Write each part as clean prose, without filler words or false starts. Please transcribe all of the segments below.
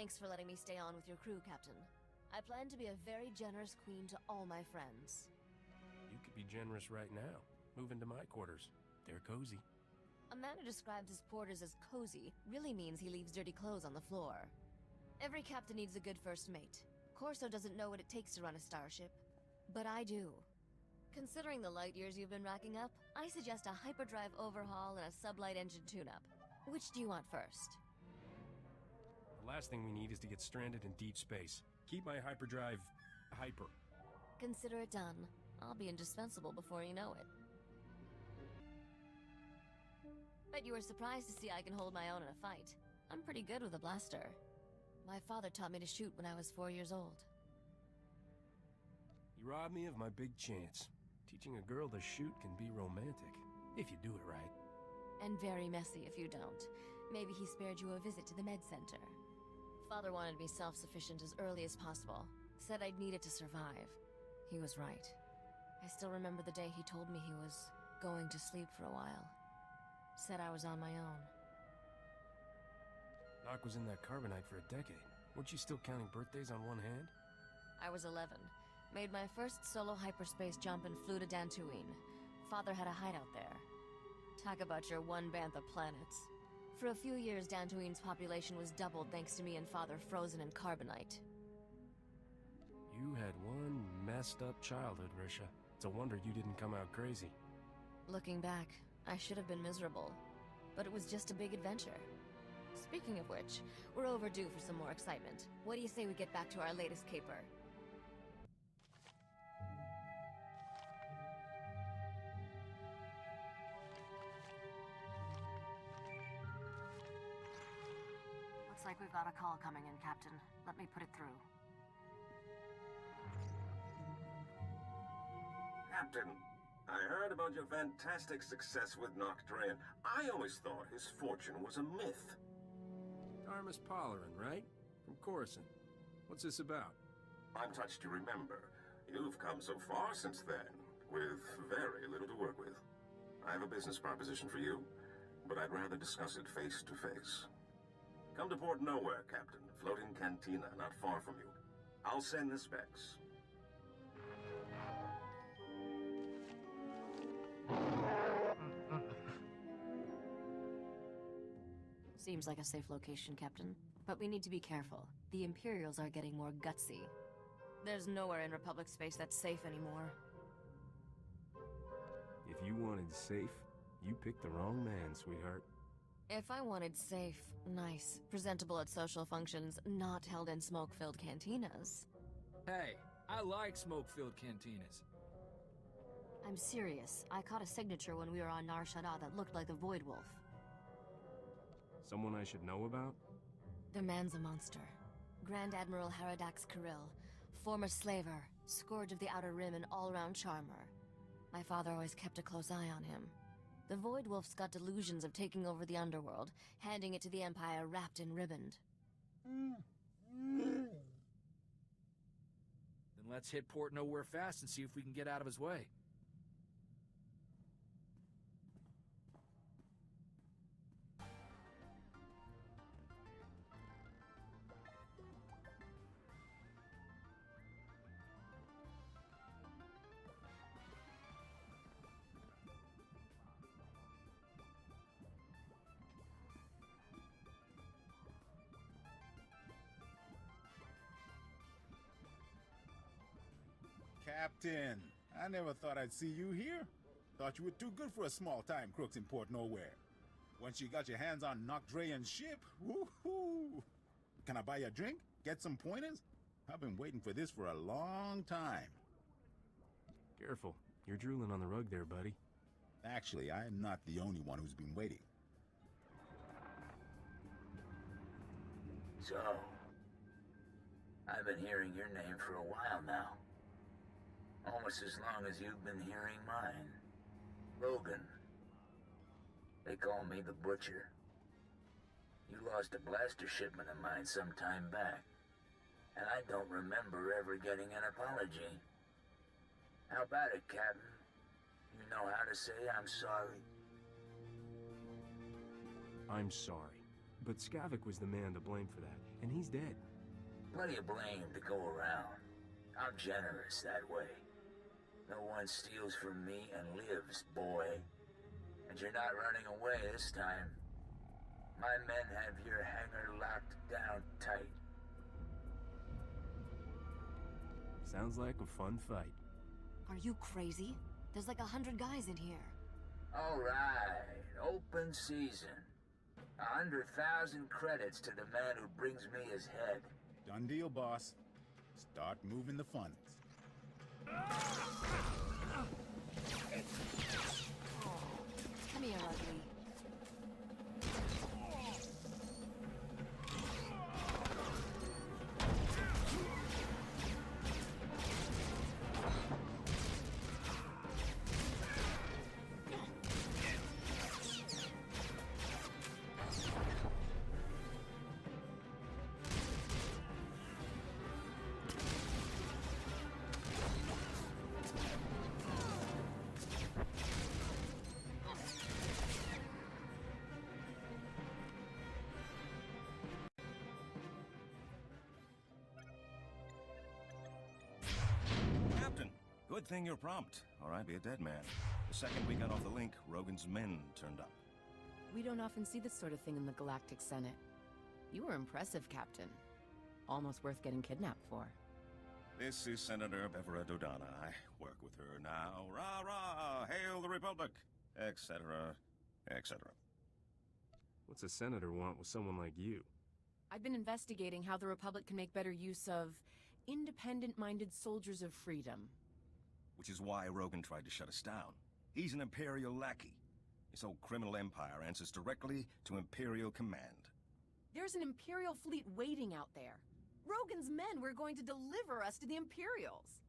Thanks for letting me stay on with your crew, Captain. I plan to be a very generous queen to all my friends. You could be generous right now. Move into my quarters. They're cozy. A man who describes his quarters as cozy really means he leaves dirty clothes on the floor. Every captain needs a good first mate. Corso doesn't know what it takes to run a starship, but I do. Considering the light years you've been racking up, I suggest a hyperdrive overhaul and a sublight engine tune-up. Which do you want first? The last thing we need is to get stranded in deep space. Keep my hyperdrive hyper. Consider it done. I'll be indispensable before you know it. Bet you were surprised to see I can hold my own in a fight. I'm pretty good with a blaster. My father taught me to shoot when I was 4 years old. You robbed me of my big chance. Teaching a girl to shoot can be romantic, if you do it right. And very messy if you don't. Maybe he spared you a visit to the med center. Father wanted me self-sufficient as early as possible. Said I'd need it to survive. He was right. I still remember the day he told me he was going to sleep for a while. Said I was on my own. Nock was in that carbonite for a decade. Weren't you still counting birthdays on one hand? I was 11. Made my first solo hyperspace jump and flew to Dantooine. Father had a hideout there. Talk about your one bantha planets. For a few years, Dantooine's population was doubled thanks to me and Father frozen in carbonite. You had one messed up childhood, Risha. It's a wonder you didn't come out crazy. Looking back, I should have been miserable. But it was just a big adventure. Speaking of which, we're overdue for some more excitement. What do you say we get back to our latest caper? Looks like we've got a call coming in, Captain. Let me put it through. Captain, I heard about your fantastic success with Noctrain. I always thought his fortune was a myth. Armus Polarin, right? From Coruscant. What's this about? I'm touched to remember. You've come so far since then, with very little to work with. I have a business proposition for you, but I'd rather discuss it face to face. Come to Port Nowhere, Captain. Floating cantina not far from you. I'll send the specs. Seems like a safe location, Captain. But we need to be careful. The Imperials are getting more gutsy. There's nowhere in Republic space that's safe anymore. If you wanted safe, you picked the wrong man, sweetheart. If I wanted safe, nice, presentable at social functions, not held in smoke-filled cantinas. Hey, I like smoke-filled cantinas. I'm serious. I caught a signature when we were on Nar Shaddaa that looked like the Void Wolf. Someone I should know about? The man's a monster. Grand Admiral Haradax Kirill, former slaver, scourge of the Outer Rim and all-round charmer. My father always kept a close eye on him. The Void Wolf's got delusions of taking over the underworld, handing it to the Empire wrapped and ribboned. Then let's hit Port Nowhere fast and see if we can get out of his way. Captain, I never thought I'd see you here. Thought you were too good for a small-time crooks in Port Nowhere. Once you got your hands on Noctrain's ship, woohoo! Can I buy you a drink? Get some pointers? I've been waiting for this for a long time. Careful. You're drooling on the rug there, buddy. Actually, I am not the only one who's been waiting. So, I've been hearing your name for a while now. Almost as long as you've been hearing mine. Logan. They call me the Butcher. You lost a blaster shipment of mine some time back, and I don't remember ever getting an apology. How about it, Captain? You know how to say I'm sorry? I'm sorry, but Skavik was the man to blame for that. And he's dead. Plenty of blame to go around. I'm generous that way. No one steals from me and lives, boy. And you're not running away this time. My men have your hangar locked down tight. Sounds like a fun fight. Are you crazy? There's like 100 guys in here. All right, open season. 100,000 credits to the man who brings me his head. Done deal, boss. Start moving the funds. Come here, ugly. Good thing you're prompt, or I'd be a dead man. The second we got off the link, Rogan's men turned up. We don't often see this sort of thing in the Galactic Senate. You were impressive, Captain. Almost worth getting kidnapped for. This is Senator Bevera Dodana. I work with her now. Rah-rah! Hail the Republic! Etc. etc. What's a senator want with someone like you? I've been investigating how the Republic can make better use of independent-minded soldiers of freedom. Which is why Rogan tried to shut us down. He's an Imperial lackey. This whole criminal empire answers directly to Imperial command. There's an Imperial fleet waiting out there. Rogan's men were going to deliver us to the Imperials.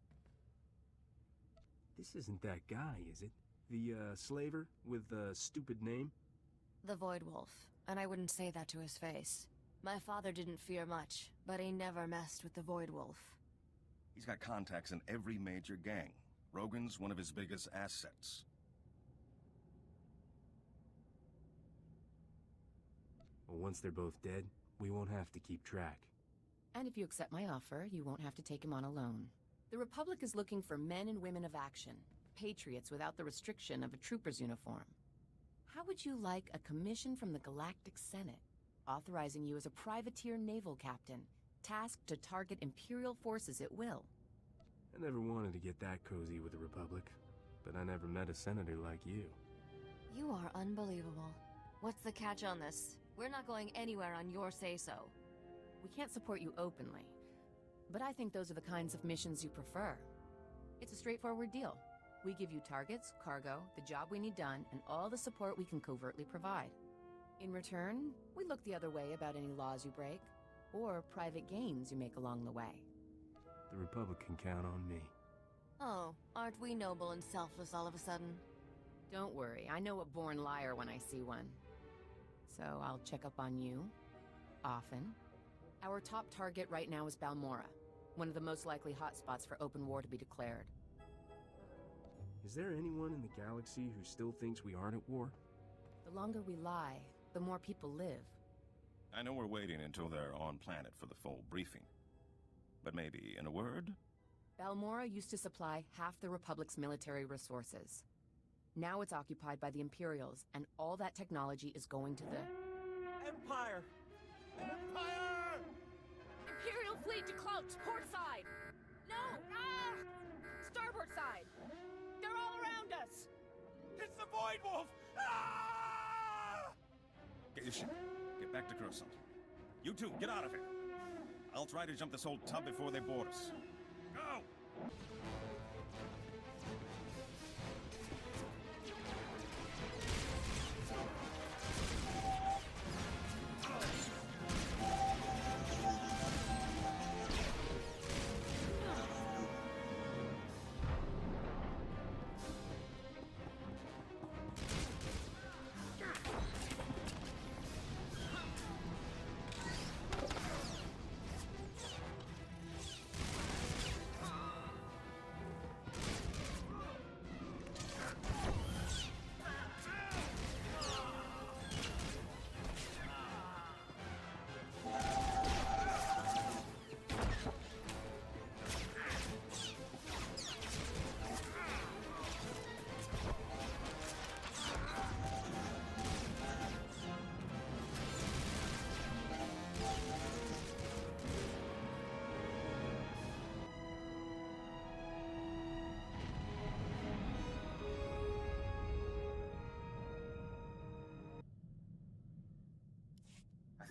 This isn't that guy, is it? The, slaver with the stupid name? The Void Wolf, and I wouldn't say that to his face. My father didn't fear much, but he never messed with the Void Wolf. He's got contacts in every major gang. Rogan's one of his biggest assets. Well, once they're both dead, we won't have to keep track. And if you accept my offer, you won't have to take him on alone. The Republic is looking for men and women of action, patriots without the restriction of a trooper's uniform. How would you like a commission from the Galactic Senate, authorizing you as a privateer naval captain, tasked to target Imperial forces at will? I never wanted to get that cozy with the Republic, but I never met a senator like you. You are unbelievable. What's the catch on this? We're not going anywhere on your say-so. We can't support you openly, but I think those are the kinds of missions you prefer. It's a straightforward deal. We give you targets, cargo, the job we need done, and all the support we can covertly provide. In return, we look the other way about any laws you break, or private gains you make along the way. The Republic can count on me. Oh, aren't we noble and selfless all of a sudden? Don't worry, I know a born liar when I see one. So I'll check up on you. Often. Our top target right now is Balmorra, one of the most likely hotspots for open war to be declared. Is there anyone in the galaxy who still thinks we aren't at war? The longer we lie, the more people live. I know we're waiting until they're on planet for the full briefing. But maybe in a word? Balmorra used to supply half the Republic's military resources. Now it's occupied by the Imperials, and all that technology is going to the... Empire! Empire! Imperial fleet to cloaks, port side! No! Ah! Starboard side! They're all around us! It's the Void Wolf! Ah! Get your ship. Get back to Coruscant. You two, get out of here. I'll try to jump this whole tub before they board us. Go!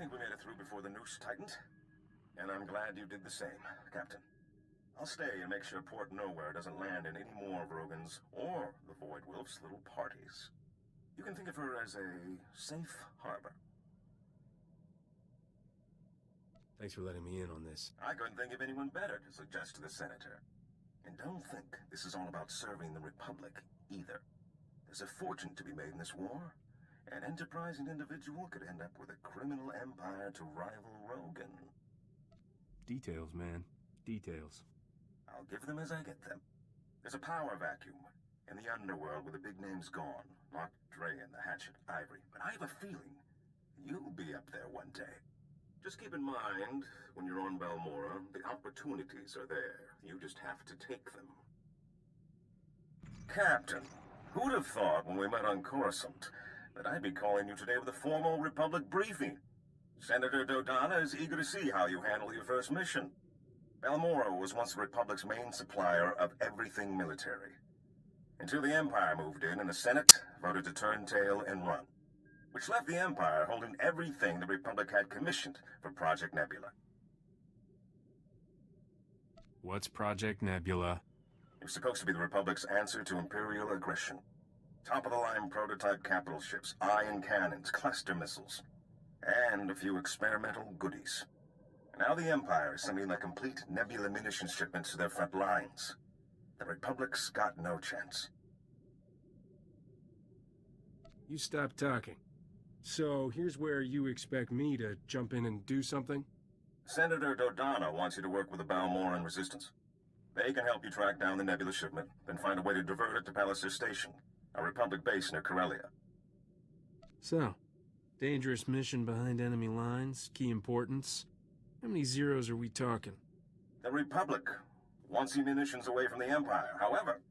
think we made it through before the noose tightened. And I'm glad you did the same, Captain. I'll stay and make sure Port Nowhere doesn't land in any more of Rogan's or the Void Wolf's little parties. You can think of her as a safe harbor. Thanks for letting me in on this. I couldn't think of anyone better to suggest to the Senator. And don't think this is all about serving the Republic, either. There's a fortune to be made in this war. An enterprising individual could end up with a criminal empire to rival Rogan. Details, man. Details. I'll give them as I get them. There's a power vacuum in the underworld where the big name's gone. Not Dre and the Hatchet Ivory. But I have a feeling you'll be up there one day. Just keep in mind, when you're on Balmorra, the opportunities are there. You just have to take them. Captain, who'd have thought when we met on Coruscant that I'd be calling you today with a formal Republic briefing? Senator Dodonna is eager to see how you handle your first mission. Balmorra was once the Republic's main supplier of everything military. Until the Empire moved in and the Senate voted to turn tail and run. Which left the Empire holding everything the Republic had commissioned for Project Nebula. What's Project Nebula? It was supposed to be the Republic's answer to Imperial aggression. Top-of-the-line prototype capital ships, ion cannons, cluster missiles, and a few experimental goodies. Now the Empire is sending a complete Nebula munitions shipment to their front lines. The Republic's got no chance. You stop talking. So, here's where you expect me to jump in and do something? Senator Dodonna wants you to work with the Balmorran Resistance. They can help you track down the Nebula shipment, then find a way to divert it to Palliser Station, a Republic base near Corellia. So, dangerous mission behind enemy lines, key importance. How many zeros are we talking? The Republic wants the munitions away from the Empire. However,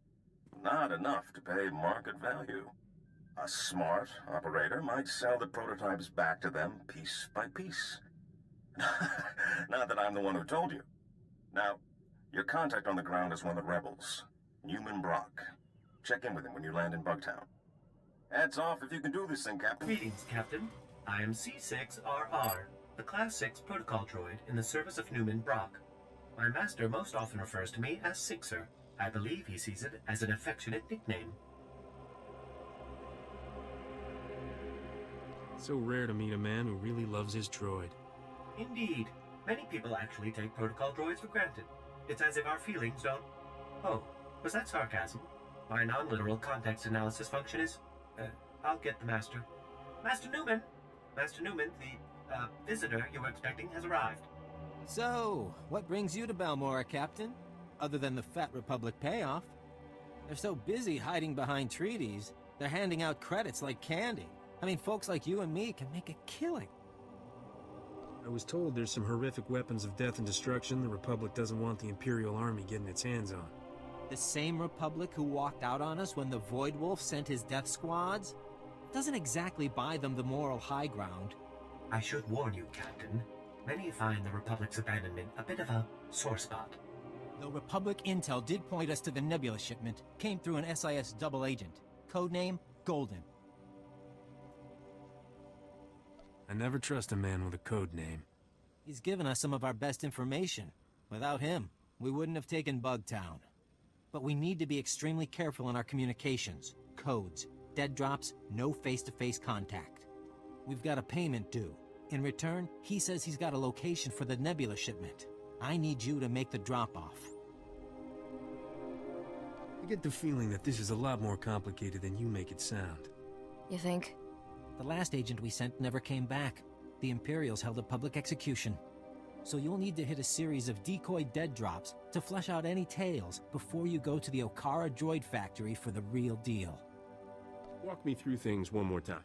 not enough to pay market value. A smart operator might sell the prototypes back to them piece by piece. Not that I'm the one who told you. Now, your contact on the ground is one of the rebels, Newman Brock. Check in with him when you land in Bugtown. Hats off if you can do this thing, Captain. Greetings, Captain. I am C6RR, the Class 6 protocol droid in the service of Newman Brock. My master most often refers to me as Sixer. I believe he sees it as an affectionate nickname. So rare to meet a man who really loves his droid. Indeed. Many people actually take protocol droids for granted. It's as if our feelings don't... Oh, was that sarcasm? My non-literal context analysis function is... I'll get the Master. Master Newman! Master Newman, the, visitor you were expecting has arrived. So, what brings you to Balmorra, Captain? Other than the Fat Republic payoff. They're so busy hiding behind treaties, they're handing out credits like candy. I mean, folks like you and me can make a killing. I was told there's some horrific weapons of death and destruction the Republic doesn't want the Imperial Army getting its hands on. The same Republic who walked out on us when the Void Wolf sent his death squads? Doesn't exactly buy them the moral high ground. I should warn you, Captain. Many find the Republic's abandonment a bit of a sore spot. Though Republic intel did point us to the Nebula shipment, came through an SIS double agent. Codename, Golden. I never trust a man with a code name. He's given us some of our best information. Without him, we wouldn't have taken Bugtown. But we need to be extremely careful in our communications. Codes, dead drops, no face-to-face contact. We've got a payment due. In return, he says he's got a location for the Nebula shipment. I need you to make the drop-off. I get the feeling that this is a lot more complicated than you make it sound. You think? The last agent we sent never came back. The Imperials held a public execution. So you'll need to hit a series of decoy dead drops to flesh out any tales before you go to the Okara droid factory for the real deal. Walk me through things one more time.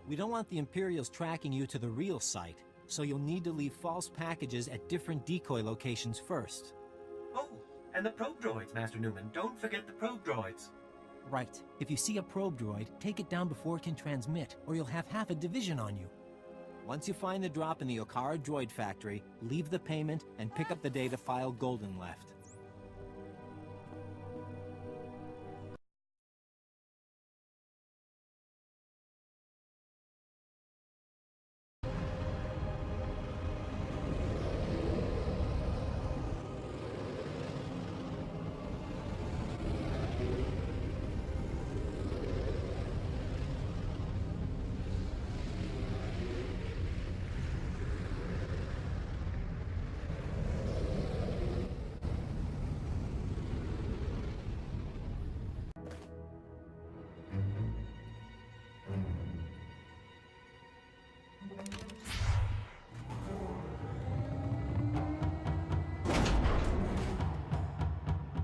We don't want the Imperials tracking you to the real site, so you'll need to leave false packages at different decoy locations first. Oh, and the probe droids, Master Newman. Don't forget the probe droids. Right. If you see a probe droid, take it down before it can transmit, or you'll have half a division on you. Once you find the drop in the Okara droid factory, leave the payment and pick up the data file Golden left.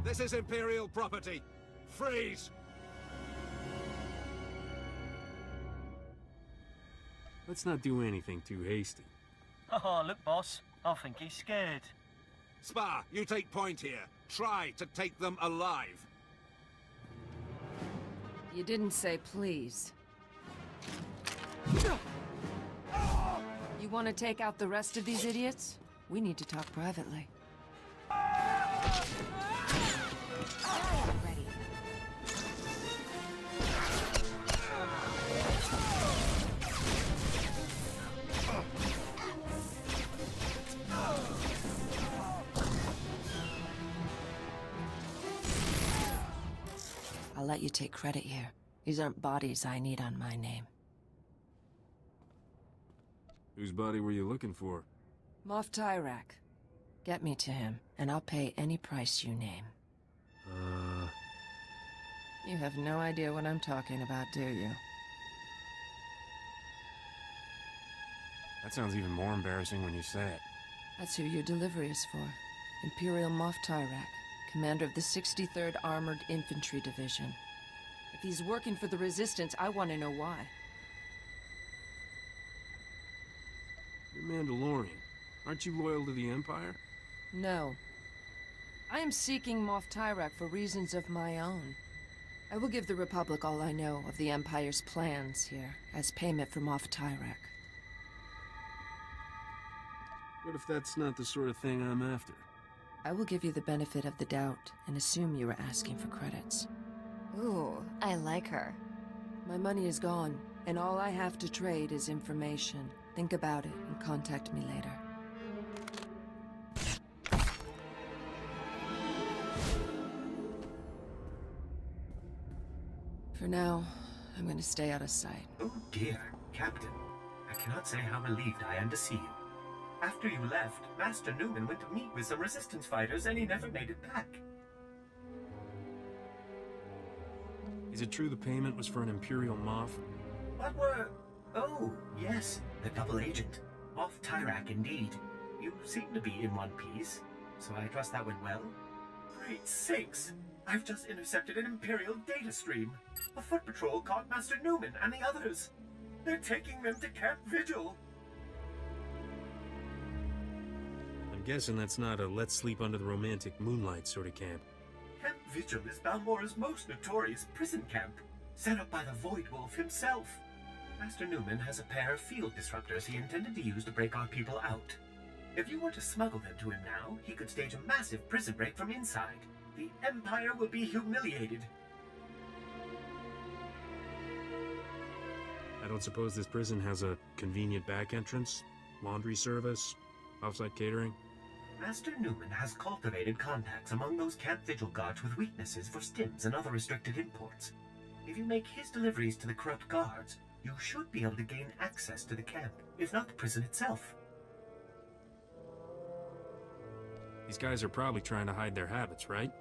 This is Imperial property. Freeze! Let's not do anything too hasty. Oh, look, boss. I think he's scared. Spa, you take point here. Try to take them alive. You didn't say please. You want to take out the rest of these idiots? We need to talk privately. Ready. I'll let you take credit here. These aren't bodies I need on my name. Whose body were you looking for? Moff Tyrak. Get me to him, and I'll pay any price you name. You have no idea what I'm talking about, do you? That sounds even more embarrassing when you say it. That's who your delivery is for. Imperial Moff Tyrak, commander of the 63rd Armored Infantry Division. If he's working for the Resistance, I want to know why. You're Mandalorian. Aren't you loyal to the Empire? No. I am seeking Moff Tyrak for reasons of my own. I will give the Republic all I know of the Empire's plans here, as payment for Moff Tyrak. What if that's not the sort of thing I'm after? I will give you the benefit of the doubt, and assume you were asking for credits. Ooh, I like her. My money is gone, and all I have to trade is information. Think about it, and contact me later. For now, I'm gonna stay out of sight. Oh dear, Captain. I cannot say how relieved I am to see you. After you left, Master Newman went to meet with some Resistance fighters and he never made it back. Is it true the payment was for an Imperial Moff? What were... Oh, yes, the double agent. Moff Tyrak, indeed. You seem to be in one piece, so I trust that went well. Great sakes! I've just intercepted an Imperial data stream. A foot patrol caught Master Newman and the others. They're taking them to Camp Vigil. I'm guessing that's not a let's sleep under the romantic moonlight sort of camp. Camp Vigil is Balmorra's most notorious prison camp, set up by the Void Wolf himself. Master Newman has a pair of field disruptors he intended to use to break our people out. If you were to smuggle them to him now, he could stage a massive prison break from inside. The Empire will be humiliated. I don't suppose this prison has a convenient back entrance? Laundry service? Offsite catering? Master Newman has cultivated contacts among those Camp Vigil guards with weaknesses for stims and other restricted imports. If you make his deliveries to the corrupt guards, you should be able to gain access to the camp, if not the prison itself. These guys are probably trying to hide their habits, right?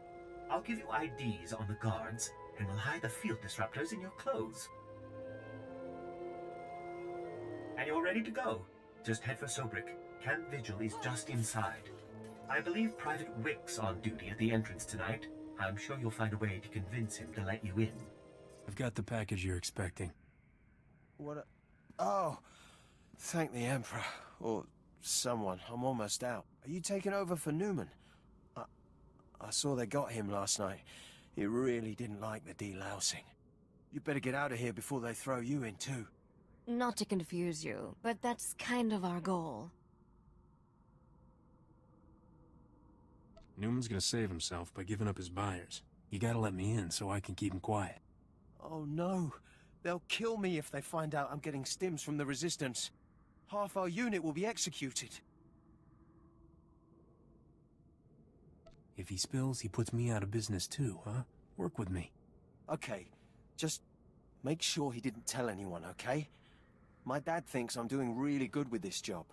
I'll give you IDs on the guards, and we'll hide the field disruptors in your clothes. And you're ready to go. Just head for Sobrik. Camp Vigil is just inside. I believe Private Wick's on duty at the entrance tonight. I'm sure you'll find a way to convince him to let you in. I've got the package you're expecting. What Oh, thank the Emperor. Or someone. I'm almost out. Are you taking over for Newman? I saw they got him last night. He really didn't like the delousing. You better get out of here before they throw you in too. Not to confuse you, but that's kind of our goal. Newman's gonna save himself by giving up his buyers. You gotta let me in so I can keep him quiet. Oh no. They'll kill me if they find out I'm getting stims from the Resistance. Half our unit will be executed. If he spills, he puts me out of business too, huh? Work with me. Okay, just make sure he didn't tell anyone, okay? My dad thinks I'm doing really good with this job.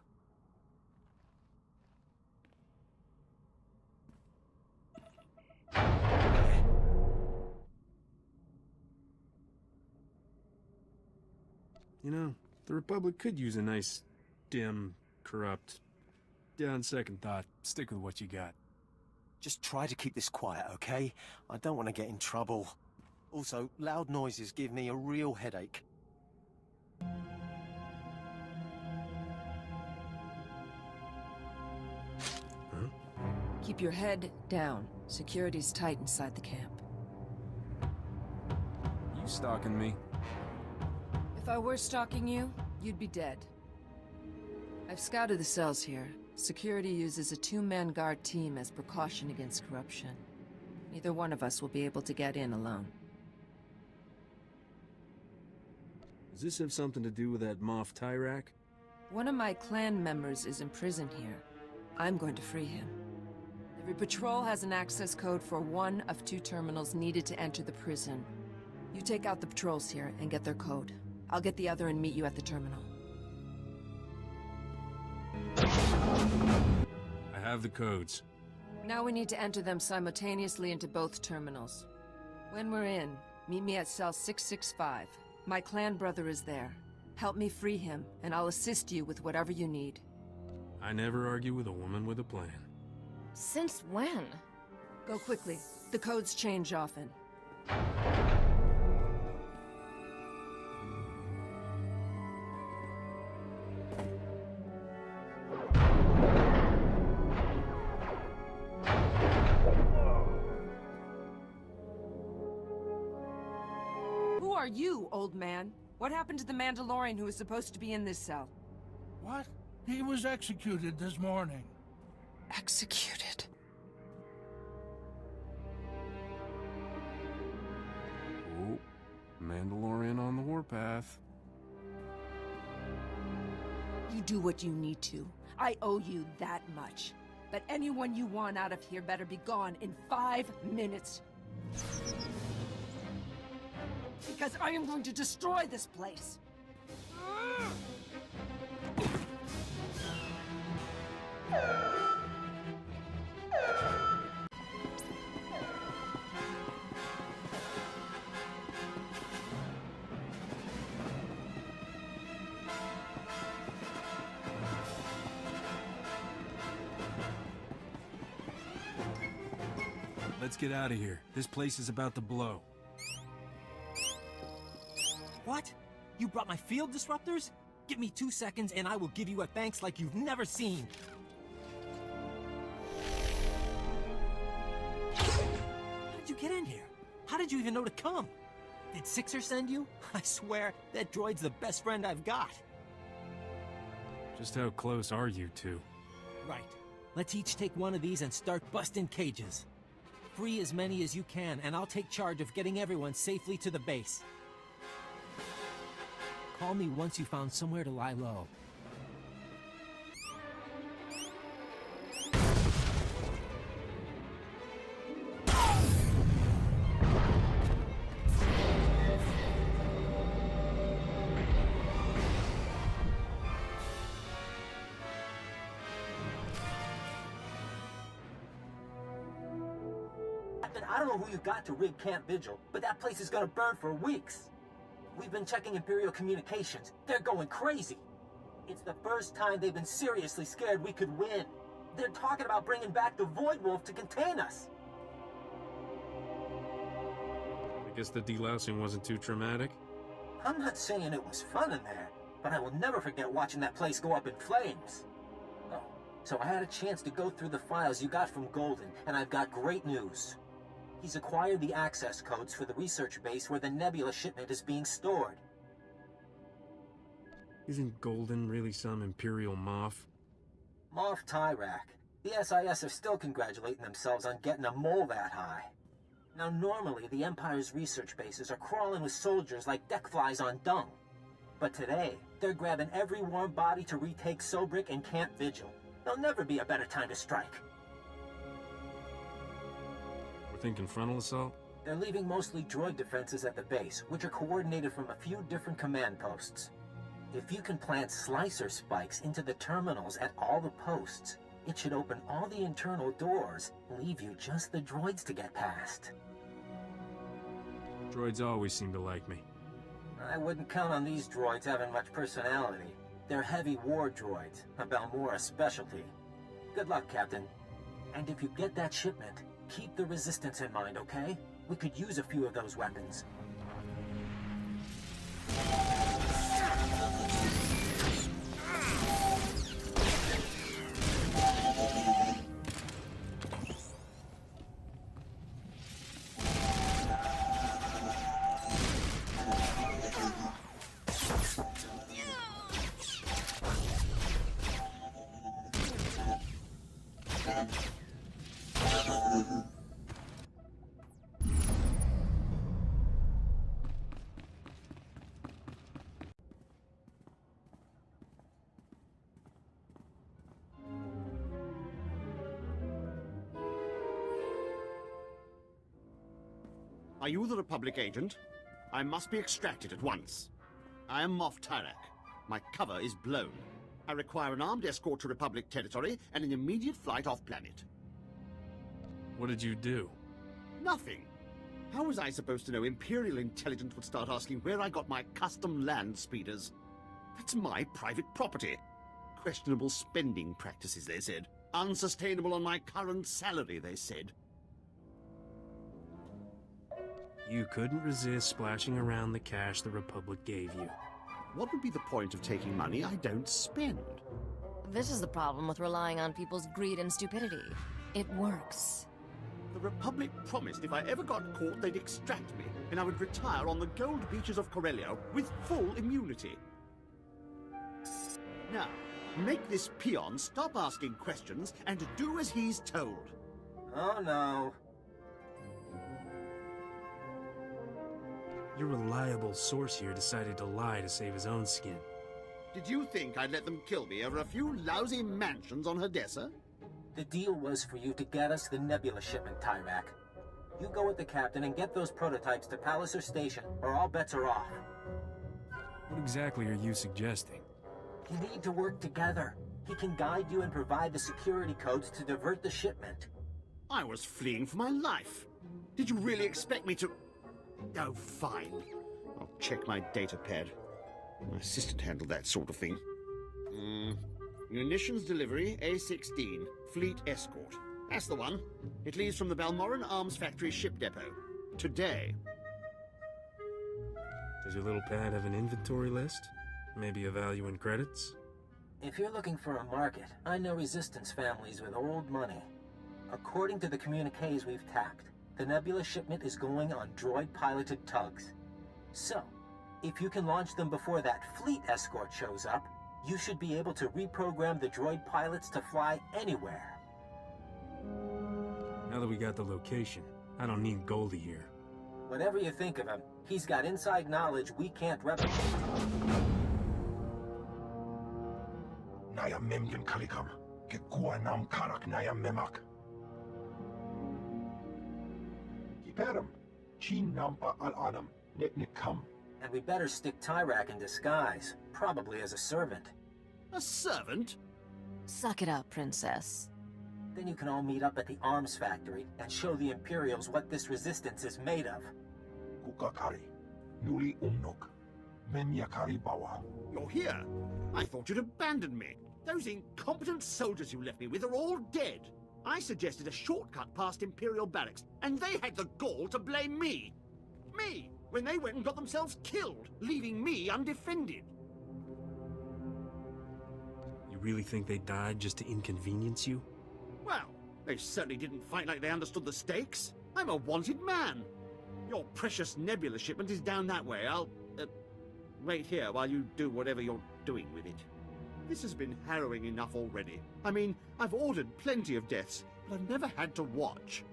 You know, the Republic could use a nice, dim, corrupt... Yeah, on second thought, stick with what you got. Just try to keep this quiet, okay? I don't want to get in trouble. Also, loud noises give me a real headache. Keep your head down. Security's tight inside the camp. You stalking me? If I were stalking you, you'd be dead. I've scouted the cells here. Security uses a two-man guard team as precaution against corruption. Neither one of us will be able to get in alone. Does this have something to do with that Moff Tyrak? One of my clan members is in prison here. I'm going to free him. Every patrol has an access code for one of 2 terminals needed to enter the prison. You take out the patrols here and get their code. I'll get the other and meet you at the terminal. I have the codes. Now we need to enter them simultaneously into both terminals. When we're in, meet me at cell 665. My clan brother is there. Help me free him, and I'll assist you with whatever you need. I never argue with a woman with a plan. Since when? Go quickly. The codes change often. Who are you, old man? What happened to the Mandalorian who was supposed to be in this cell? What? He was executed this morning. Executed? Oh, Mandalorian on the warpath. You do what you need to. I owe you that much. But anyone you want out of here better be gone in 5 minutes. Because I am going to destroy this place. Let's get out of here. This place is about to blow. What? You brought my field disruptors? Give me 2 seconds and I will give you a thanks like you've never seen. How did you get in here? How did you even know to come? Did Sixer send you? I swear, that droid's the best friend I've got. Just how close are you two? Right. Let's each take one of these and start busting cages. Free as many as you can, and I'll take charge of getting everyone safely to the base. Call me once you found somewhere to lie low. I don't know who you got to rig Camp Vigil, but that place is gonna burn for weeks. We've been checking Imperial communications. They're going crazy. It's the first time they've been seriously scared we could win. They're talking about bringing back the Void Wolf to contain us. I guess the delousing wasn't too traumatic. I'm not saying it was fun in there, but I will never forget watching that place go up in flames. Oh, so I had a chance to go through the files you got from Golden, and I've got great news. He's acquired the access codes for the research base where the Nebula shipment is being stored. Isn't Golden really some Imperial Moff? Moff Tyrak. The SIS are still congratulating themselves on getting a mole that high. Now normally the Empire's research bases are crawling with soldiers like deck flies on dung. But today, they're grabbing every warm body to retake Sobrik and Camp Vigil. There'll never be a better time to strike. Thinking frontal assault? They're leaving mostly droid defenses at the base, which are coordinated from a few different command posts. If you can plant slicer spikes into the terminals at all the posts, it should open all the internal doors, leave you just the droids to get past. Droids always seem to like me. I wouldn't count on these droids having much personality. They're heavy war droids, a Balmorra specialty. Good luck, Captain. And if you get that shipment, keep the resistance in mind, okay? We could use a few of those weapons. Are you the Republic agent? I must be extracted at once. I am Moff Tyrak. My cover is blown. I require an armed escort to Republic territory and an immediate flight off-planet. What did you do? Nothing. How was I supposed to know Imperial intelligence would start asking where I got my custom land speeders? That's my private property. Questionable spending practices, they said. Unsustainable on my current salary, they said. You couldn't resist splashing around the cash the Republic gave you. What would be the point of taking money I don't spend? This is the problem with relying on people's greed and stupidity. It works. The Republic promised if I ever got caught, they'd extract me, and I would retire on the gold beaches of Corellia with full immunity. Now, make this peon stop asking questions and do as he's told. Oh no. Your reliable source here decided to lie to save his own skin. Did you think I'd let them kill me over a few lousy mansions on Hadessa? The deal was for you to get us the Nebula shipment, Tyrak. You go with the captain and get those prototypes to Palliser Station, or all bets are off. What exactly are you suggesting? You need to work together. He can guide you and provide the security codes to divert the shipment. I was fleeing for my life. Did you really expect me to... Oh, fine. I'll check my data pad. My assistant handled that sort of thing. Munitions delivery, A-16, Fleet Escort. That's the one. It leaves from the Balmorra Arms Factory ship depot. Today. Does your little pad have an inventory list? Maybe a value in credits? If you're looking for a market, I know resistance families with old money. According to the communiques we've tapped, the Nebula shipment is going on droid-piloted tugs. So, if you can launch them before that fleet escort shows up, you should be able to reprogram the droid pilots to fly anywhere. Now that we got the location, I don't need Goldie here. Whatever you think of him, he's got inside knowledge we can't replicate. Naya memgen kalikam, ke nam karak naya memak. Kiperum, chin nampa al adam, neknikam. And we better stick Tyrak in disguise, probably as a servant. A servant? Suck it up, princess. Then you can all meet up at the arms factory and show the Imperials what this resistance is made of. Kukakari, nuli umnok, menyakari bawa. You're here? I thought you'd abandoned me. Those incompetent soldiers you left me with are all dead. I suggested a shortcut past Imperial barracks, and they had the gall to blame me. Me! When they went and got themselves killed, leaving me undefended. You really think they died just to inconvenience you? Well, they certainly didn't fight like they understood the stakes. I'm a wanted man. Your precious Nebula shipment is down that way. I'll, wait here while you do whatever you're doing with it. This has been harrowing enough already. I mean, I've ordered plenty of deaths, but I've never had to watch.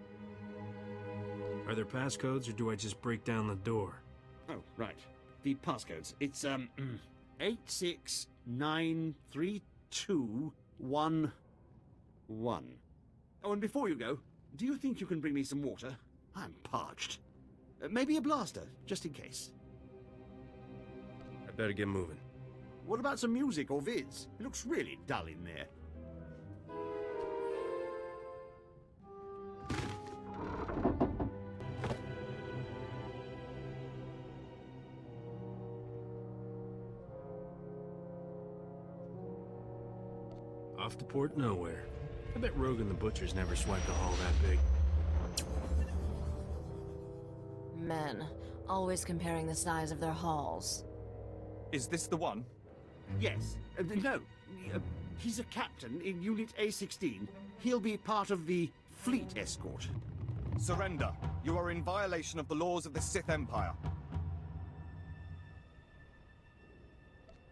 Are there passcodes, or do I just break down the door? Oh, right. The passcodes. It's, 8693211. Oh, and before you go, do you think you can bring me some water? I'm parched. Maybe a blaster, just in case. I better get moving. What about some music or vids? It looks really dull in there. Off to Port Nowhere. I bet Rogan the Butcher's never swiped a haul that big. Men, always comparing the size of their hauls. Is this the one? Yes. No. He's a captain in Unit A16. He'll be part of the fleet escort. Surrender. You are in violation of the laws of the Sith Empire.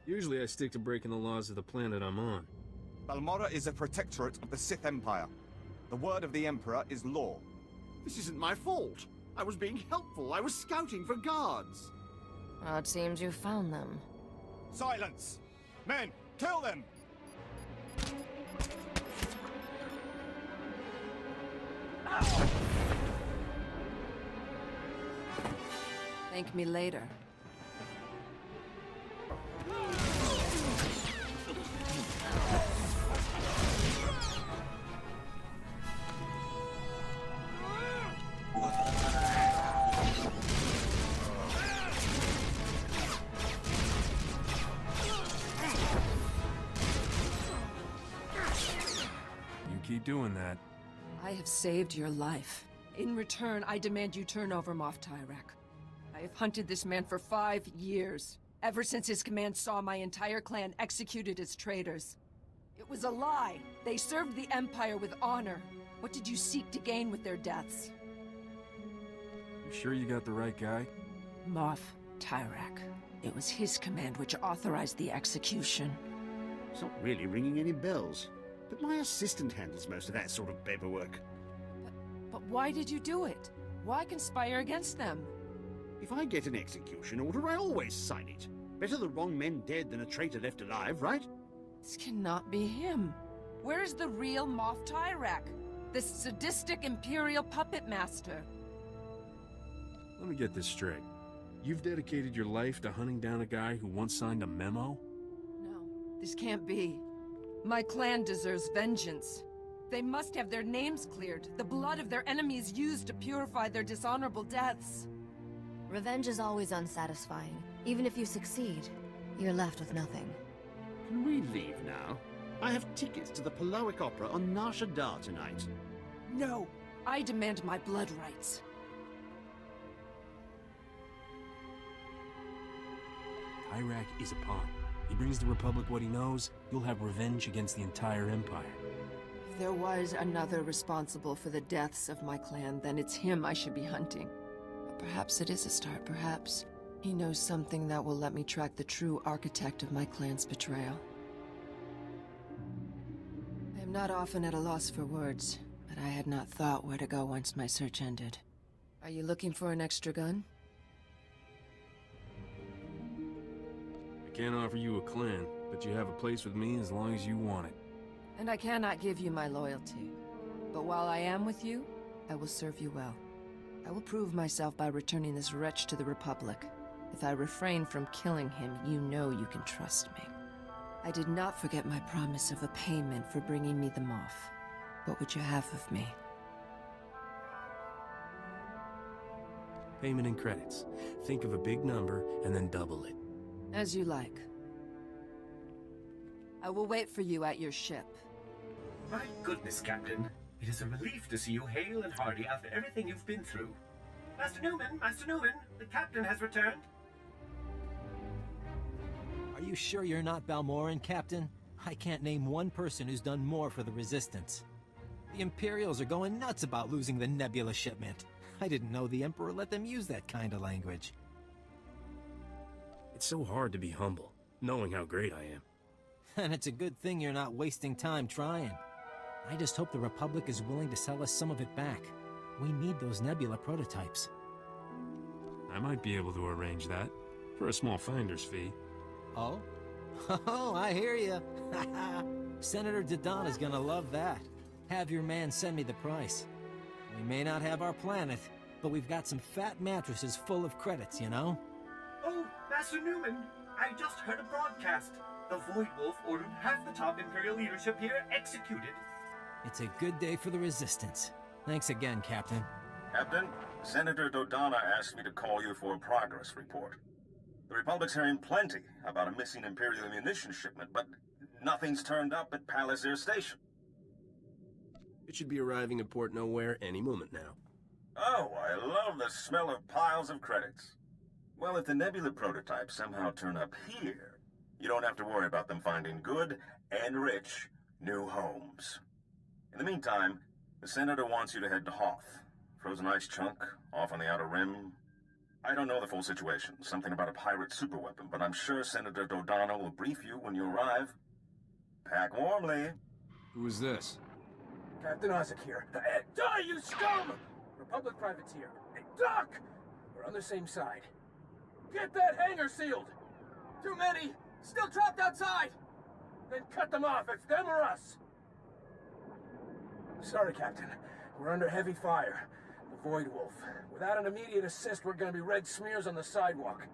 Usually I stick to breaking the laws of the planet I'm on. Balmorra is a protectorate of the Sith Empire. The word of the Emperor is law. This isn't my fault. I was being helpful. I was scouting for guards. Well, it seems you found them. Silence! Men, kill them! Thank me later. You keep doing that. I have saved your life. In return, I demand you turn over Moff Tyrek. I have hunted this man for 5 years, ever since his command saw my entire clan executed as traitors. It was a lie. They served the Empire with honor. What did you seek to gain with their deaths? You sure you got the right guy? Moff Tyrek. It was his command which authorized the execution. It's not really ringing any bells. But my assistant handles most of that sort of paperwork. But why did you do it? Why conspire against them? If I get an execution order, I always sign it. Better the wrong men dead than a traitor left alive, right? This cannot be him. Where is the real Moff Tyrek? This sadistic Imperial puppet master? Let me get this straight. You've dedicated your life to hunting down a guy who once signed a memo? No, this can't be. My clan deserves vengeance. They must have their names cleared, the blood of their enemies used to purify their dishonorable deaths. Revenge is always unsatisfying. Even if you succeed, you're left with nothing. Can we leave now? I have tickets to the Paloic Opera on Nar Shaddaa tonight. No, I demand my blood rights. Tyrek is a pawn. He brings the Republic what he knows, you'll have revenge against the entire Empire. If there was another responsible for the deaths of my clan, then it's him I should be hunting. But perhaps it is a start, perhaps. He knows something that will let me track the true architect of my clan's betrayal. I am not often at a loss for words, but I had not thought where to go once my search ended. Are you looking for an extra gun? I can't offer you a clan, but you have a place with me as long as you want it. And I cannot give you my loyalty. But while I am with you, I will serve you well. I will prove myself by returning this wretch to the Republic. If I refrain from killing him, you know you can trust me. I did not forget my promise of a payment for bringing me the Moff. What would you have of me? Payment in credits. Think of a big number and then double it. As you like. I will wait for you at your ship. My goodness, Captain. It is a relief to see you hale and hearty after everything you've been through. Master Newman, the Captain has returned. Are you sure you're not Balmorran, Captain? I can't name one person who's done more for the Resistance. The Imperials are going nuts about losing the Nebula shipment. I didn't know the Emperor let them use that kind of language. It's so hard to be humble, knowing how great I am. And it's a good thing you're not wasting time trying. I just hope the Republic is willing to sell us some of it back. We need those Nebula prototypes. I might be able to arrange that, for a small finder's fee. Oh? Oh, I hear you. Senator Dodonna's gonna love that. Have your man send me the price. We may not have our planet, but we've got some fat mattresses full of credits, you know? Oh, Master Newman, I just heard a broadcast. The Void Wolf ordered half the top Imperial leadership here executed. It's a good day for the Resistance. Thanks again, Captain. Captain, Senator Dodonna asked me to call you for a progress report. The Republic's hearing plenty about a missing Imperial ammunition shipment, but nothing's turned up at Palace Air Station. It should be arriving at Port Nowhere any moment now. Oh, I love the smell of piles of credits. Well, if the Nebula prototypes somehow turn up here, you don't have to worry about them finding good and rich new homes. In the meantime, the Senator wants you to head to Hoth. Frozen ice chunk, off on the Outer Rim. I don't know the full situation, something about a pirate superweapon, but I'm sure Senator Dodano will brief you when you arrive. Pack warmly. Who is this? Captain Isaac here. Die, you scum! Republic privateer. Hey, Doc! We're on the same side. Get that hangar sealed! Too many! Still trapped outside! Then cut them off, it's them or us! Sorry, Captain. We're under heavy fire. The Void Wolf. Without an immediate assist, we're gonna be red smears on the sidewalk.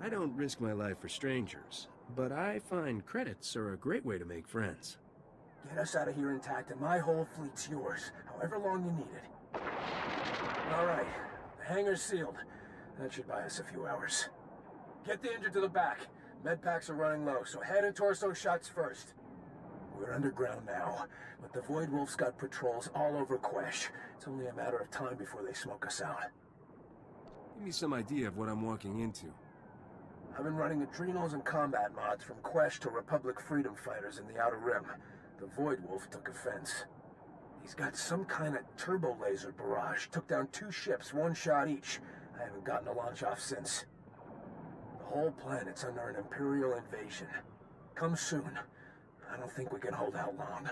I don't risk my life for strangers, but I find credits are a great way to make friends. Get us out of here intact and my whole fleet's yours, however long you need it. All right, the hangar's sealed. That should buy us a few hours. Get the injured to the back. Med packs are running low, so head and torso shots first. We're underground now, but the Void Wolf's got patrols all over Quesh. It's only a matter of time before they smoke us out. Give me some idea of what I'm walking into. I've been running adrenals and combat mods from Quesh to Republic freedom fighters in the Outer Rim. The Void Wolf took offense. He's got some kind of turbo laser barrage. Took down 2 ships, 1 shot each. I haven't gotten a launch off since. The whole planet's under an Imperial invasion. Come soon. I don't think we can hold out long.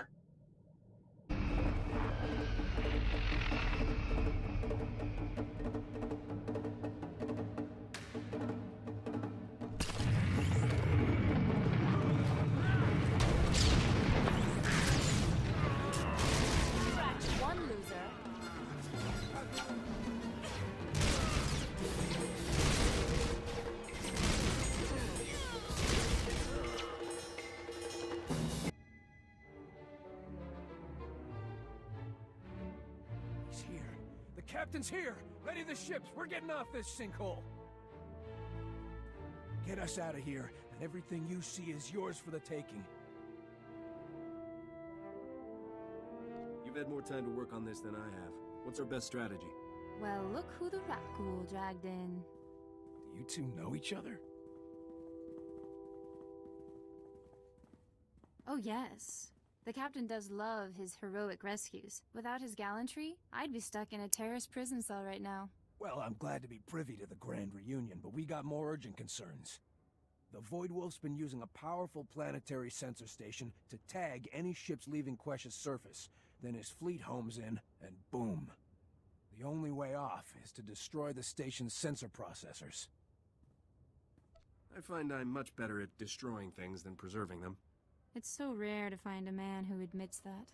Captain's here! Ready the ships! We're getting off this sinkhole! Get us out of here, and everything you see is yours for the taking. You've had more time to work on this than I have. What's our best strategy? Well, look who the rat ghoul dragged in. Do you two know each other? Oh, yes. The captain does love his heroic rescues. Without his gallantry, I'd be stuck in a terrorist prison cell right now. Well, I'm glad to be privy to the grand reunion, but we got more urgent concerns. The Void Wolf's been using a powerful planetary sensor station to tag any ships leaving Quesh's surface. Then his fleet homes in, and boom. The only way off is to destroy the station's sensor processors. I find I'm much better at destroying things than preserving them. It's so rare to find a man who admits that.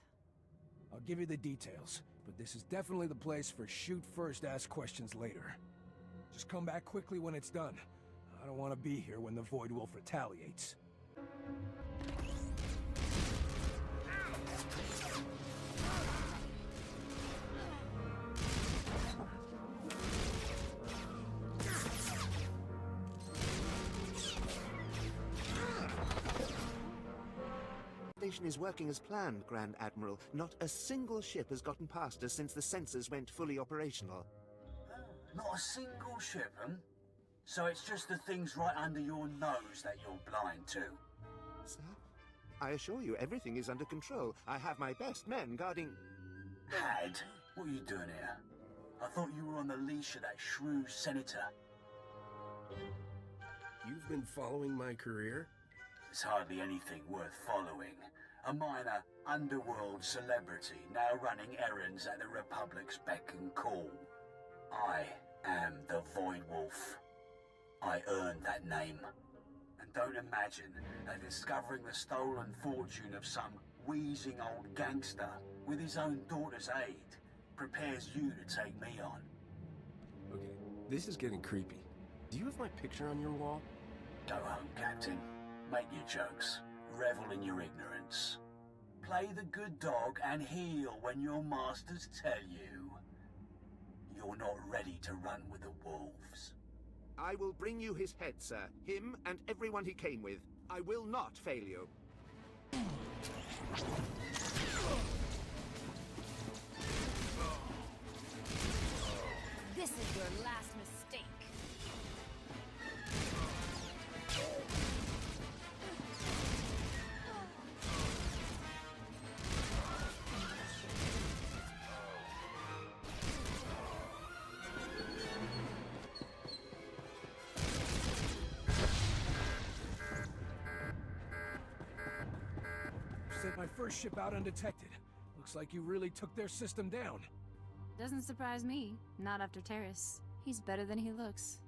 I'll give you the details, but this is definitely the place for shoot first, ask questions later. Just come back quickly when it's done. I don't want to be here when the Void Wolf retaliates. Is working as planned, Grand Admiral. Not a single ship has gotten past us since the sensors went fully operational. Not a single ship, huh? So it's just the things right under your nose that you're blind to? Sir, I assure you, everything is under control. I have my best men guarding... Had? What are you doing here? I thought you were on the leash of that shrew senator. You've been following my career? There's hardly anything worth following. A minor underworld celebrity now running errands at the Republic's beck and call. I am the Void Wolf. I earned that name. And don't imagine that discovering the stolen fortune of some wheezing old gangster with his own daughter's aid prepares you to take me on. Okay, this is getting creepy. Do you have my picture on your wall? Go home, Captain. Make your jokes. Revel in your ignorance. Play the good dog and heel when your masters tell you you're not ready to run with the wolves. I will bring you his head, sir. Him and everyone he came with. I will not fail you. This is your last mistake. Sent my first ship out undetected. Looks like you really took their system down. Doesn't surprise me. Not after Terrace. He's better than he looks.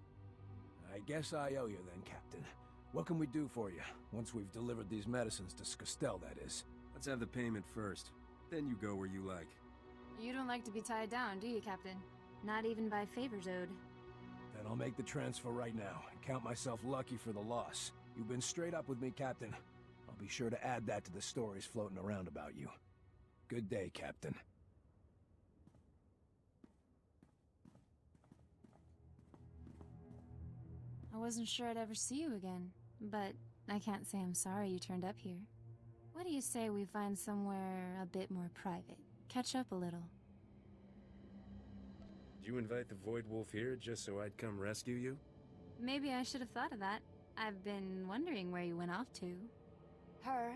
I guess I owe you then, Captain. What can we do for you, once we've delivered these medicines to Scostel, that is? Let's have the payment first. Then you go where you like. You don't like to be tied down, do you, Captain? Not even by favors owed. Then I'll make the transfer right now, and count myself lucky for the loss. You've been straight up with me, Captain. I'll be sure to add that to the stories floating around about you. Good day, Captain. I wasn't sure I'd ever see you again, but I can't say I'm sorry you turned up here. What do you say we find somewhere a bit more private? Catch up a little. Did you invite the Void Wolf here just so I'd come rescue you? Maybe I should have thought of that. I've been wondering where you went off to. Her?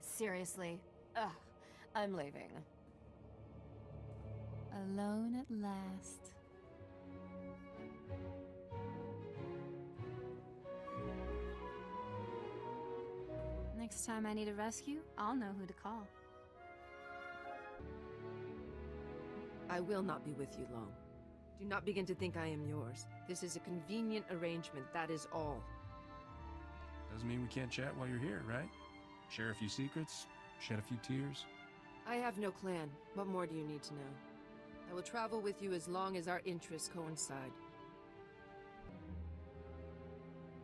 Seriously? Ugh, I'm leaving. Alone at last. Next time I need a rescue, I'll know who to call. I will not be with you long. Do not begin to think I am yours. This is a convenient arrangement, that is all. Doesn't mean we can't chat while you're here, right? Share a few secrets, shed a few tears. I have no clan. What more do you need to know? I will travel with you as long as our interests coincide.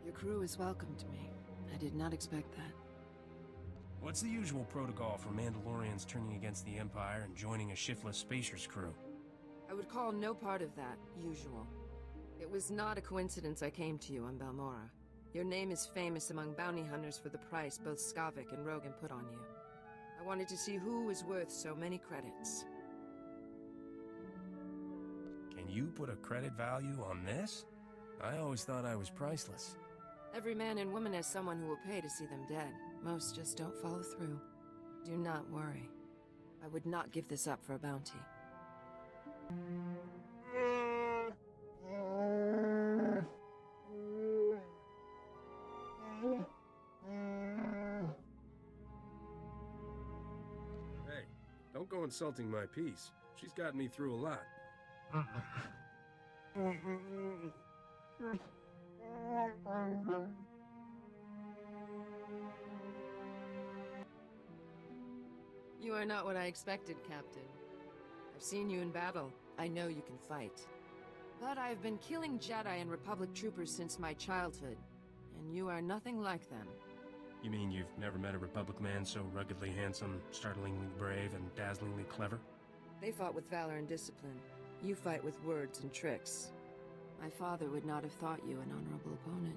Your crew is welcome to me. I did not expect that. What's the usual protocol for Mandalorians turning against the Empire and joining a shiftless Spacer's crew? I would call no part of that usual. It was not a coincidence I came to you on Balmorra. Your name is famous among bounty hunters for the price both Skavik and Rogan put on you. I wanted to see who was worth so many credits. Can you put a credit value on this? I always thought I was priceless. Every man and woman has someone who will pay to see them dead. Most just don't follow through. Do not worry. I would not give this up for a bounty. Hey, don't go insulting my peace. She's gotten me through a lot. You are not what I expected, Captain. I've seen you in battle. I know you can fight. But I've been killing Jedi and Republic troopers since my childhood, and you are nothing like them. You mean you've never met a Republic man so ruggedly handsome, startlingly brave, and dazzlingly clever? They fought with valor and discipline. You fight with words and tricks. My father would not have thought you an honorable opponent.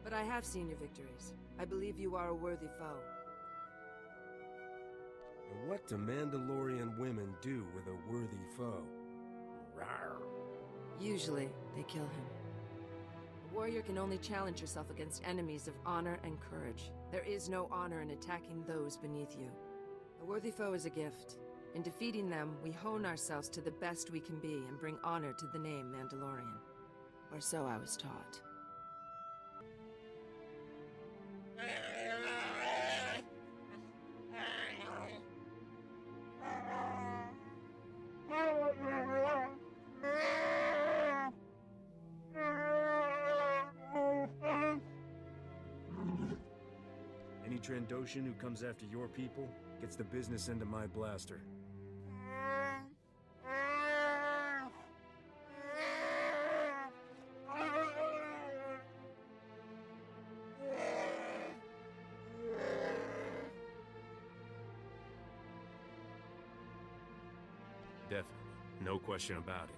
But I have seen your victories. I believe you are a worthy foe. And what do Mandalorian women do with a worthy foe? Rawr. Usually, they kill him. A warrior can only challenge yourself against enemies of honor and courage. There is no honor in attacking those beneath you. A worthy foe is a gift. In defeating them, we hone ourselves to the best we can be and bring honor to the name Mandalorian. Or so I was taught. Any Trandoshan who comes after your people gets the business end of my blaster. Definitely. No question about it.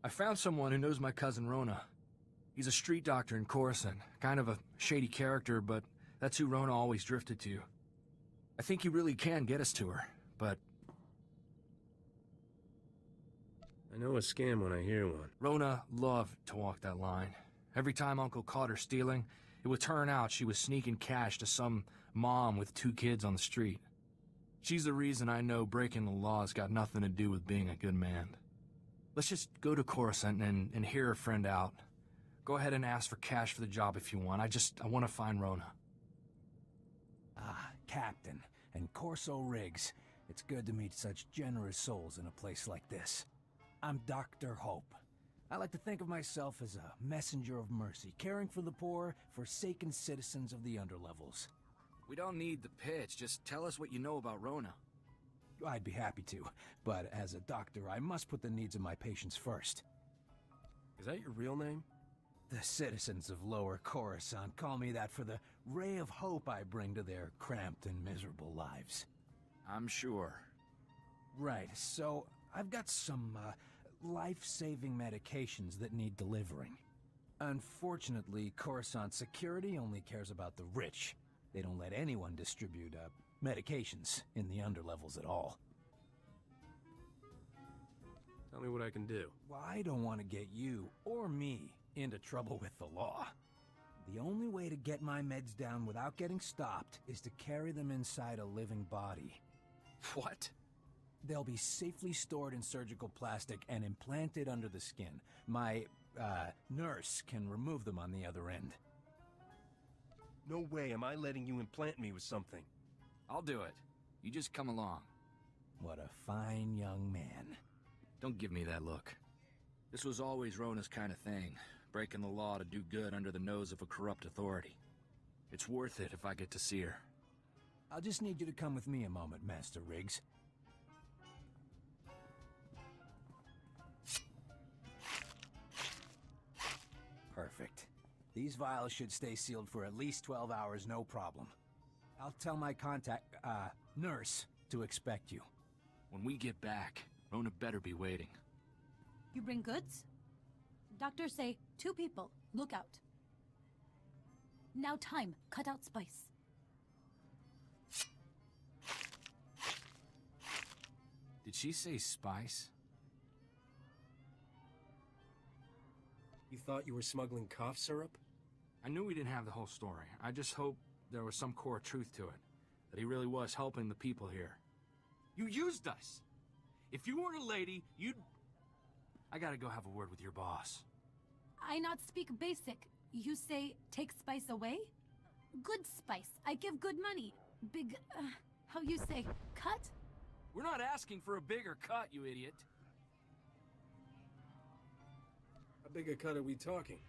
I found someone who knows my cousin Rona. He's a street doctor in Coruscant. Kind of a shady character, but that's who Rona always drifted to. I think he really can get us to her, but... I know a scam when I hear one. Rona loved to walk that line. Every time Uncle caught her stealing, it would turn out she was sneaking cash to some mom with 2 kids on the street. She's the reason I know breaking the law's got nothing to do with being a good man. Let's just go to Coruscant and hear her friend out. Go ahead and ask for cash for the job if you want. I want to find Rona. Ah, Captain and Corso Riggs. It's good to meet such generous souls in a place like this. I'm Dr. Hope. I like to think of myself as a messenger of mercy, caring for the poor, forsaken citizens of the underlevels. We don't need the pitch. Just tell us what you know about Rona. I'd be happy to, but as a doctor, I must put the needs of my patients first. Is that your real name? The citizens of Lower Coruscant call me that for the ray of hope I bring to their cramped and miserable lives. I'm sure. Right, so I've got some, life-saving medications that need delivering. Unfortunately, Coruscant security only cares about the rich. They don't let anyone distribute, medications in the underlevels at all. Tell me what I can do. Well, I don't want to get you, or me, into trouble with the law. The only way to get my meds down without getting stopped is to carry them inside a living body. What? They'll be safely stored in surgical plastic and implanted under the skin. My, nurse can remove them on the other end. No way am I letting you implant me with something. I'll do it. You just come along. What a fine young man. Don't give me that look. This was always Rona's kind of thing. Breaking the law to do good under the nose of a corrupt authority. It's worth it if I get to see her. I'll just need you to come with me a moment, Master Riggs. Perfect. These vials should stay sealed for at least 12 hours, no problem. I'll tell my nurse to expect you. When we get back, Rona better be waiting. You bring goods? Doctors say 2 people. Look out. Now time. Cut out spice. Did she say spice? You thought you were smuggling cough syrup? I knew we didn't have the whole story. I just hoped there was some core truth to it. That he really was helping the people here. You used us! If you weren't a lady, you'd... I gotta go have a word with your boss. I not speak basic. You say, take spice away? Good spice. I give good money. Big, how you say, cut? We're not asking for a bigger cut, you idiot. How big a cut are we talking?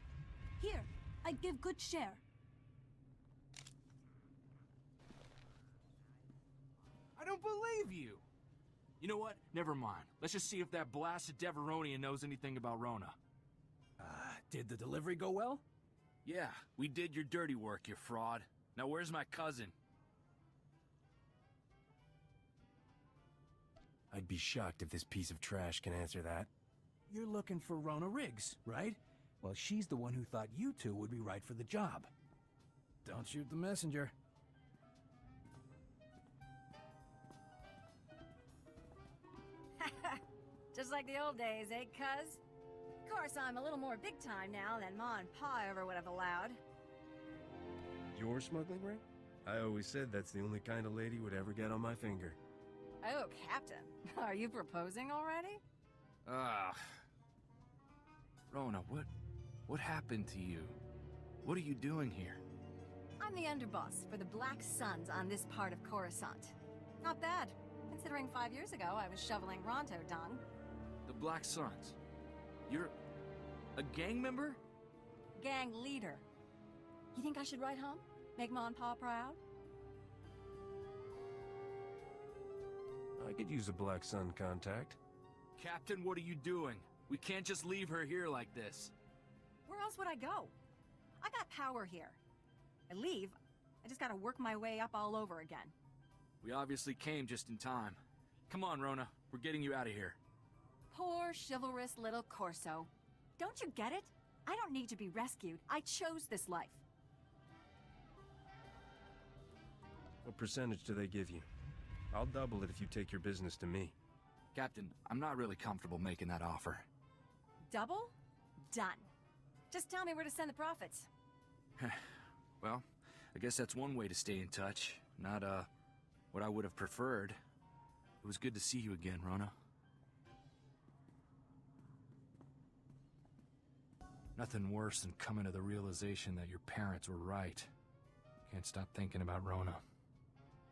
Here, I give good share. I don't believe you! You know what? Never mind. Let's just see if that blasted Deveronian knows anything about Rona. Did the delivery go well? Yeah, we did your dirty work, you fraud. Now where's my cousin? I'd be shocked if this piece of trash can answer that. You're looking for Rona Riggs, right? Well, she's the one who thought you two would be right for the job. Don't shoot the messenger. Just like the old days, eh, cuz? Of course, I'm a little more big time now than Ma and Pa ever would have allowed. Your smuggling ring? I always said that's the only kind of lady would ever get on my finger. Oh, Captain. Are you proposing already? Rona, what happened to you? What are you doing here? I'm the underboss for the Black Suns on this part of Coruscant. Not bad, considering 5 years ago I was shoveling Ronto dung. The Black Suns? You're a gang member? Gang leader. You think I should write home? Make Ma and Pa proud? I could use a Black Sun contact. Captain, what are you doing? We can't just leave her here like this. Where else would I go? I got power here. I leave, I just gotta work my way up all over again. We obviously came just in time. Come on, Rona. We're getting you out of here. Poor, chivalrous little Corso. Don't you get it? I don't need to be rescued. I chose this life. What percentage do they give you? I'll double it if you take your business to me. Captain, I'm not really comfortable making that offer. Double? Done. Just tell me where to send the profits. Well, I guess that's one way to stay in touch. Not, what I would have preferred. It was good to see you again, Rona. Nothing worse than coming to the realization that your parents were right. Can't stop thinking about Rona.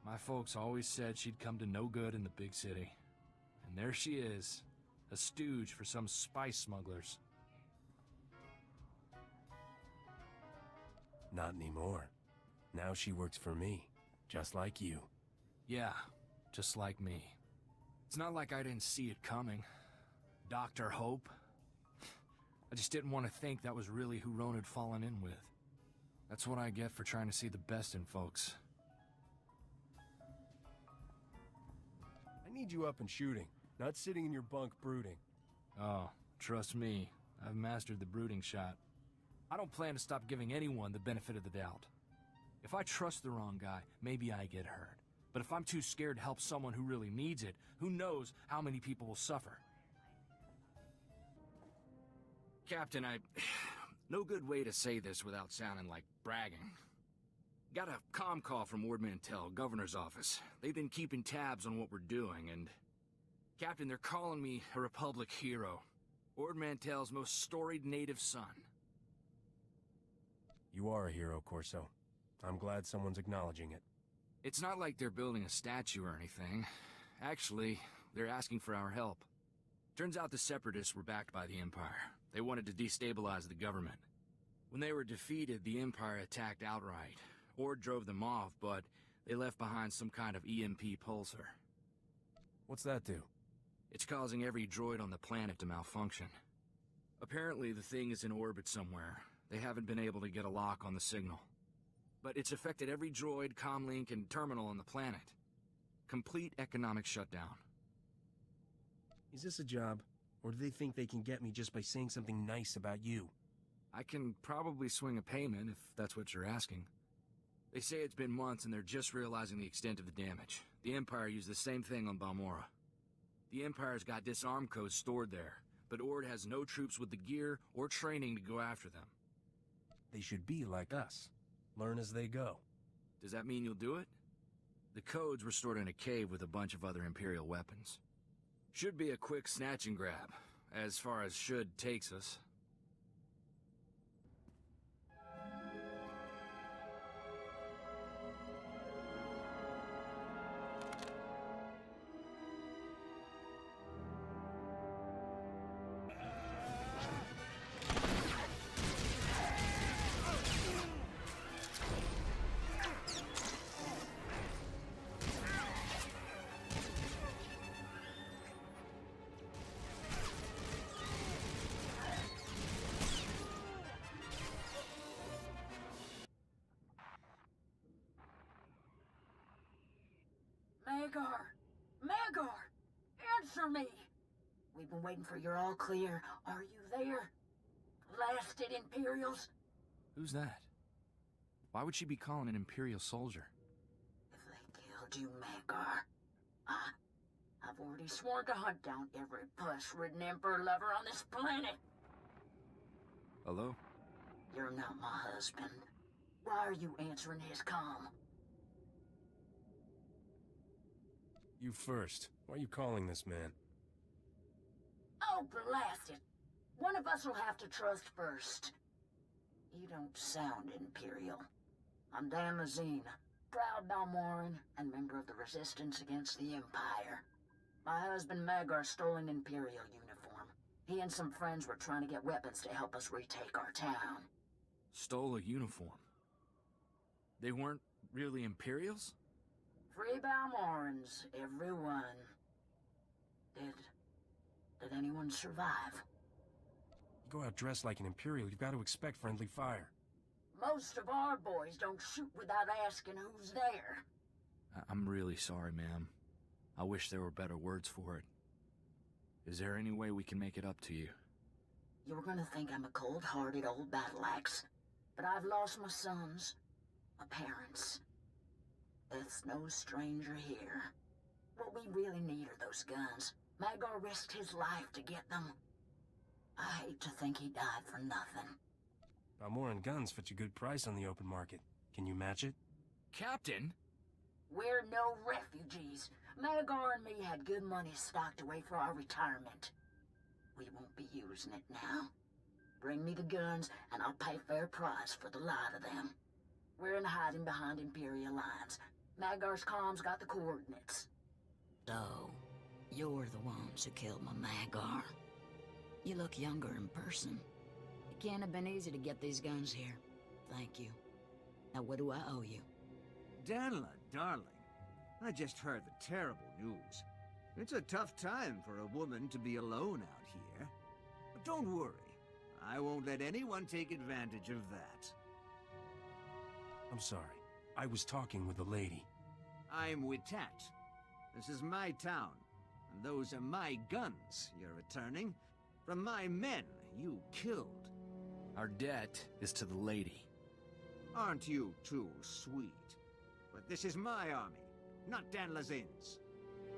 My folks always said she'd come to no good in the big city. And there she is, a stooge for some spice smugglers. Not anymore. Now she works for me, just like you. Yeah, just like me. It's not like I didn't see it coming. Dr. Hope. I just didn't want to think that was really who Rona had fallen in with. That's what I get for trying to see the best in folks. I need you up and shooting, not sitting in your bunk brooding. Oh, trust me, I've mastered the brooding shot. I don't plan to stop giving anyone the benefit of the doubt. If I trust the wrong guy, maybe I get hurt. But if I'm too scared to help someone who really needs it, who knows how many people will suffer? Captain, no good way to say this without sounding like bragging. Got a comm call from Ord Mantell, governor's office. They've been keeping tabs on what we're doing, and... Captain, they're calling me a Republic hero. Ord Mantell's most storied native son. You are a hero, Corso. I'm glad someone's acknowledging it. It's not like they're building a statue or anything. Actually, they're asking for our help. Turns out the Separatists were backed by the Empire. They wanted to destabilize the government. When they were defeated, the Empire attacked outright. Ord drove them off, but they left behind some kind of EMP pulsar. What's that do? It's causing every droid on the planet to malfunction. Apparently, the thing is in orbit somewhere. They haven't been able to get a lock on the signal. But it's affected every droid, comlink, and terminal on the planet. Complete economic shutdown. Is this a job? Or do they think they can get me just by saying something nice about you? I can probably swing a payment if that's what you're asking. They say it's been months and they're just realizing the extent of the damage. The Empire used the same thing on Balmorra. The Empire's got disarm codes stored there, but Ord has no troops with the gear or training to go after them. They should be like us. Learn as they go. Does that mean you'll do it? The codes were stored in a cave with a bunch of other Imperial weapons. Should be a quick snatch and grab, as far as should takes us. Magar! Answer me! We've been waiting for your all clear. Are you there? Blasted Imperials? Who's that? Why would she be calling an Imperial soldier? If they killed you, Magar, I've already sworn to hunt down every puss-ridden Emperor lover on this planet. Hello? You're not my husband. Why are you answering his comm? You first. Why are you calling this man? Oh, blast it! One of us will have to trust first. You don't sound Imperial. I'm Dan Mazine, proud Balmorran and member of the Resistance against the Empire. My husband Magar stole an Imperial uniform. He and some friends were trying to get weapons to help us retake our town. Stole a uniform? They weren't really Imperials? Free Balmorrans, everyone. Did anyone survive? You go out dressed like an Imperial, you've got to expect friendly fire. Most of our boys don't shoot without asking who's there. I'm really sorry, ma'am. I wish there were better words for it. Is there any way we can make it up to you? You're gonna think I'm a cold-hearted old battle axe, but I've lost my sons, my parents. Death's no stranger here. What we really need are those guns. Magar risked his life to get them. I hate to think he died for nothing. Balmorra guns fetch a good price on the open market. Can you match it? Captain? We're no refugees. Magar and me had good money stocked away for our retirement. We won't be using it now. Bring me the guns, and I'll pay fair price for the lot of them. We're in hiding behind Imperial lines. Magar's comms got the coordinates. So, you're the ones who killed my Magar. You look younger in person. It can't have been easy to get these guns here. Thank you. Now what do I owe you? Danla, darling, I just heard the terrible news. It's a tough time for a woman to be alone out here. But don't worry. I won't let anyone take advantage of that. I'm sorry. I was talking with a lady. I'm Witat. This is my town, and those are my guns you're returning from my men you killed. Our debt is to the lady. Aren't you too sweet? But this is my army, not Danlazin's.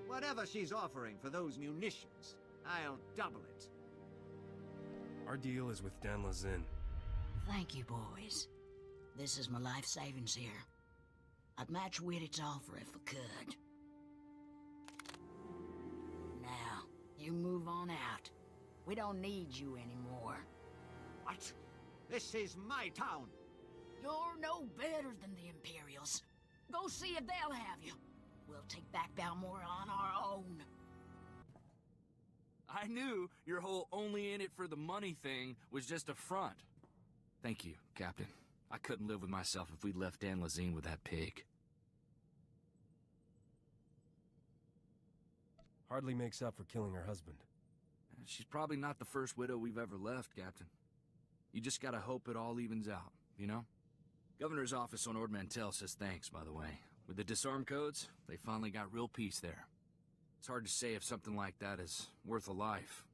Whatever she's offering for those munitions, I'll double it. Our deal is with Danlazin. Thank you, boys. This is my life savings here. I'd match Whittit's offer if I could. Now, you move on out. We don't need you anymore. What? This is my town. You're no better than the Imperials. Go see if they'll have you. We'll take back Balmorra on our own. I knew your whole only in it for the money thing was just a front. Thank you, Captain. I couldn't live with myself if we'd left Danlazine with that pig. Hardly makes up for killing her husband. She's probably not the first widow we've ever left, Captain. You just gotta hope it all evens out, you know? Governor's office on Ord Mantell says thanks, by the way. With the disarm codes, they finally got real peace there. It's hard to say if something like that is worth a life,